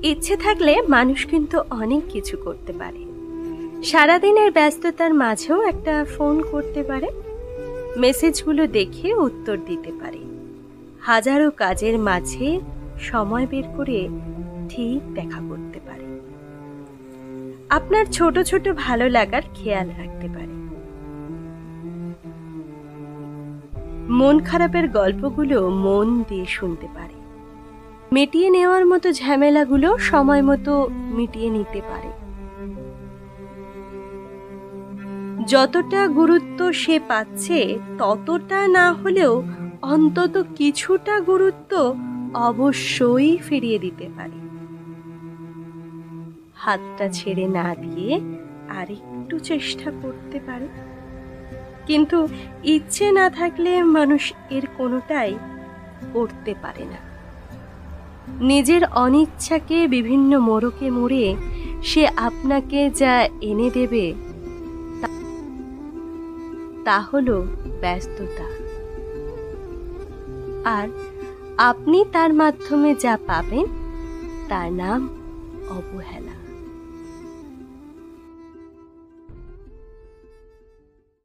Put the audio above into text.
ইচ্ছে থাকলে মানুষ কিন্তু অনেক কিছু করতে পারে। সারাদিনের ব্যস্ততার মাঝেও একটা ফোন করতে পারে, মেসেজগুলো দেখে উত্তর দিতে পারে, হাজারো কাজের মাঝে সময় বের করে ঠিক দেখা করতে পারে, আপনার ছোট ছোট ভালো লাগার খেয়াল রাখতে পারে, মন খারাপের গল্পগুলো মন দিয়ে শুনতে পারে, মিটিয়ে নেওয়ার মতো ঝামেলাগুলো সময় মতো মিটিয়ে নিতে পারে। যতটা গুরুত্ব সে পাচ্ছে ততটা না হলেও অন্তত কিছুটা গুরুত্ব অবশ্যই ফিরিয়ে দিতে পারে। হাতটা ছেড়ে না দিয়ে আরেকটু চেষ্টা করতে পারে। কিন্তু ইচ্ছে না থাকলে মানুষ এর কোনোটাই করতে পারে না। নিজের অনিচ্ছাকে বিভিন্ন মোড়কে মোড়ে সে আপনাকে যা এনে দেবে তা হলো ব্যস্ততা, আর আপনি তার মাধ্যমে যা পাবেন তার নাম অবহেলা।